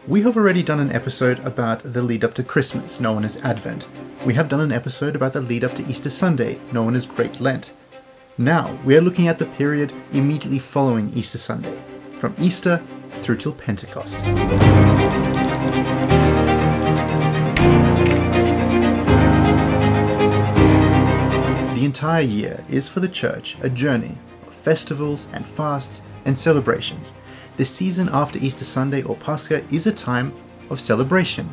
We have already done an episode about the lead up to Christmas, known as Advent. We have done an episode about the lead up to Easter Sunday, known as Great Lent. Now, we are looking at the period immediately following Easter Sunday, from Easter through till Pentecost. The entire year is for the Church a journey of festivals and fasts and celebrations. The season after Easter Sunday or Pascha is a time of celebration.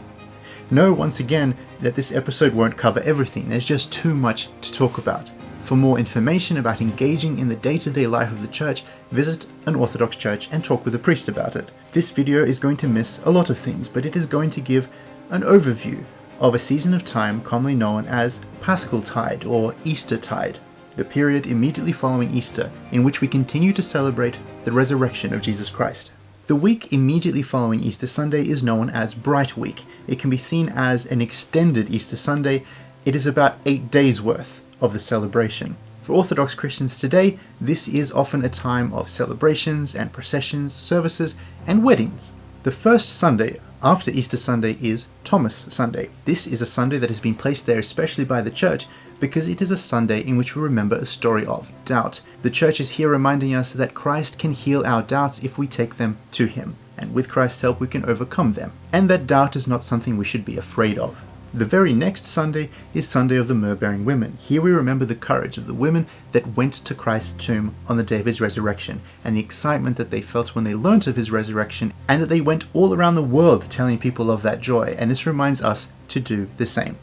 Know once again that this episode won't cover everything, there's just too much to talk about. For more information about engaging in the day-to-day life of the Church, visit an Orthodox church and talk with a priest about it. This video is going to miss a lot of things, but it is going to give an overview of a season of time commonly known as Paschal Tide or Easter Tide, the period immediately following Easter in which we continue to celebrate the resurrection of Jesus Christ. The week immediately following Easter Sunday is known as Bright Week. It can be seen as an extended Easter Sunday. It is about 8 days worth of the celebration. For Orthodox Christians today, this is often a time of celebrations and processions, services, and weddings. The first Sunday after Easter Sunday is Thomas Sunday. This is a Sunday that has been placed there especially by the Church because it is a Sunday in which we remember a story of doubt. The Church is here reminding us that Christ can heal our doubts if we take them to Him, and with Christ's help we can overcome them, and that doubt is not something we should be afraid of. The very next Sunday is Sunday of the Myrrh-bearing Women. Here we remember the courage of the women that went to Christ's tomb on the day of His resurrection, and the excitement that they felt when they learnt of His resurrection, and that they went all around the world telling people of that joy, and this reminds us to do the same.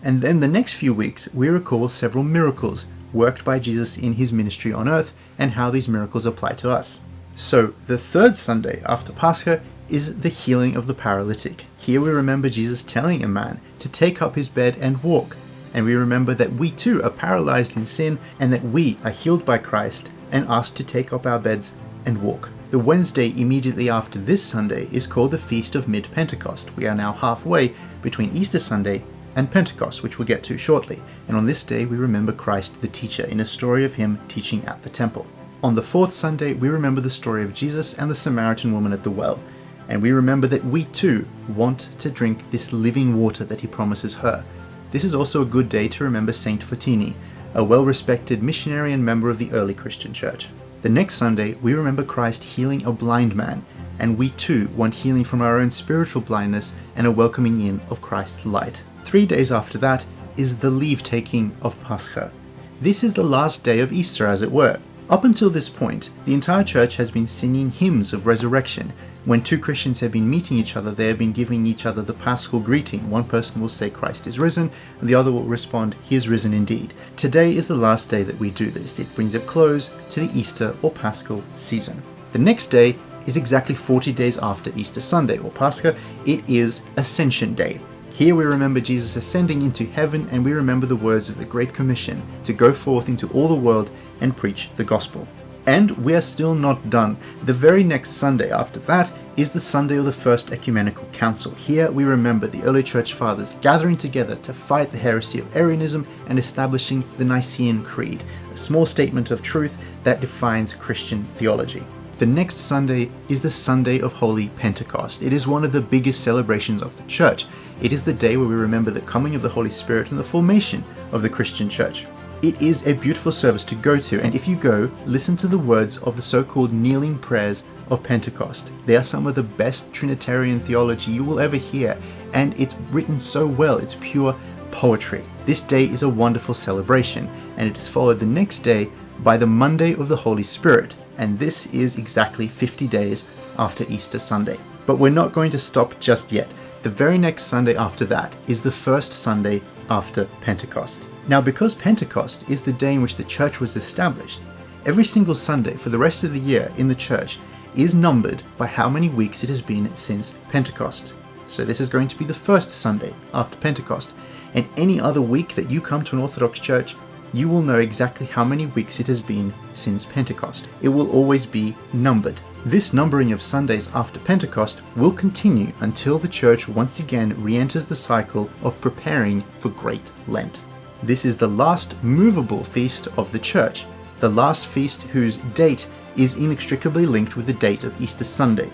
And then the next few weeks we recall several miracles worked by Jesus in His ministry on earth, and how these miracles apply to us. So the third Sunday after Pascha is the healing of the paralytic. Here we remember Jesus telling a man to take up his bed and walk, and we remember that we too are paralyzed in sin and that we are healed by Christ and asked to take up our beds and walk. The Wednesday immediately after this Sunday is called the Feast of Mid-Pentecost. We are now halfway between Easter Sunday and Pentecost, which we'll get to shortly, and on this day we remember Christ the teacher in a story of Him teaching at the temple. On the fourth Sunday we remember the story of Jesus and the Samaritan woman at the well, and we remember that we too want to drink this living water that He promises her. This is also a good day to remember Saint Fotini, a well-respected missionary and member of the early Christian Church. The next Sunday we remember Christ healing a blind man, and we too want healing from our own spiritual blindness and a welcoming in of Christ's light. 3 days after that is the leave-taking of Pascha. This is the last day of Easter, as it were. Up until this point, the entire Church has been singing hymns of resurrection. When two Christians have been meeting each other, they have been giving each other the Paschal greeting. One person will say Christ is risen, and the other will respond, He is risen indeed. Today is the last day that we do this. It brings a close to the Easter or Paschal season. The next day is exactly 40 days after Easter Sunday or Pascha. It is Ascension Day. Here we remember Jesus ascending into heaven, and we remember the words of the Great Commission to go forth into all the world and preach the gospel. And we are still not done. The very next Sunday after that is the Sunday of the First Ecumenical Council. Here we remember the early Church Fathers gathering together to fight the heresy of Arianism and establishing the Nicene Creed, a small statement of truth that defines Christian theology. The next Sunday is the Sunday of Holy Pentecost. It is one of the biggest celebrations of the Church. It is the day where we remember the coming of the Holy Spirit and the formation of the Christian Church. It is a beautiful service to go to, and if you go, listen to the words of the so-called kneeling prayers of Pentecost. They are some of the best Trinitarian theology you will ever hear, and it's written so well, it's pure poetry. This day is a wonderful celebration, and it is followed the next day by the Monday of the Holy Spirit, and this is exactly 50 days after Easter Sunday. But we're not going to stop just yet. The very next Sunday after that is the first Sunday after Pentecost. Now, because Pentecost is the day in which the Church was established, every single Sunday for the rest of the year in the Church is numbered by how many weeks it has been since Pentecost. So this is going to be the first Sunday after Pentecost, and any other week that you come to an Orthodox church, you will know exactly how many weeks it has been since Pentecost. It will always be numbered. This numbering of Sundays after Pentecost will continue until the Church once again re-enters the cycle of preparing for Great Lent. This is the last movable feast of the Church, the last feast whose date is inextricably linked with the date of Easter Sunday.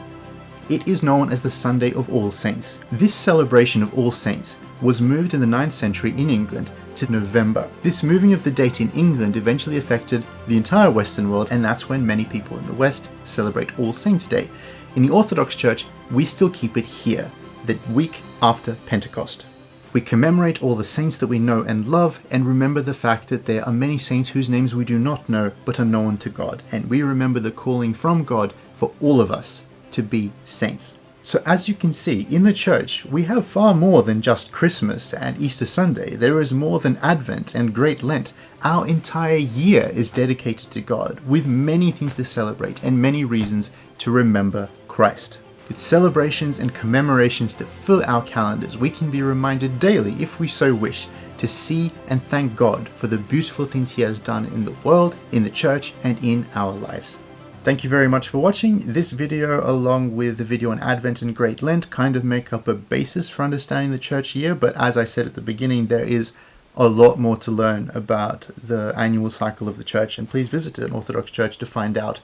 it is known as the Sunday of All Saints. This celebration of All Saints was moved in the 9th century in England to November. This moving of the date in England eventually affected the entire Western world, and that's when many people in the West celebrate All Saints' Day. In the Orthodox Church, we still keep it here, the week after Pentecost. We commemorate all the saints that we know and love, and remember the fact that there are many saints whose names we do not know but are known to God, and we remember the calling from God for all of us to be saints. So as you can see, in the church, we have far more than just Christmas and Easter Sunday. There is more than Advent and Great Lent. Our entire year is dedicated to God, with many things to celebrate and many reasons to remember Christ. With celebrations and commemorations to fill our calendars, we can be reminded daily, if we so wish, to see and thank God for the beautiful things He has done in the world, in the church, and in our lives. Thank you very much for watching. This video, along with the video on Advent and Great Lent, kind of make up a basis for understanding the church year, but as I said at the beginning, there is a lot more to learn about the annual cycle of the church, and please visit an Orthodox church to find out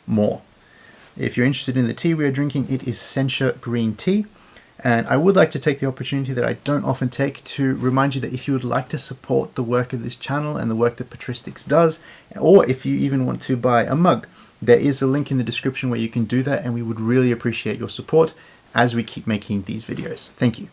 more. If you're interested in the tea we are drinking, it is Sencha green tea. And I would like to take the opportunity that I don't often take to remind you that if you would like to support the work of this channel and the work that Patristix does, or if you even want to buy a mug, there is a link in the description where you can do that, and we would really appreciate your support as we keep making these videos. Thank you.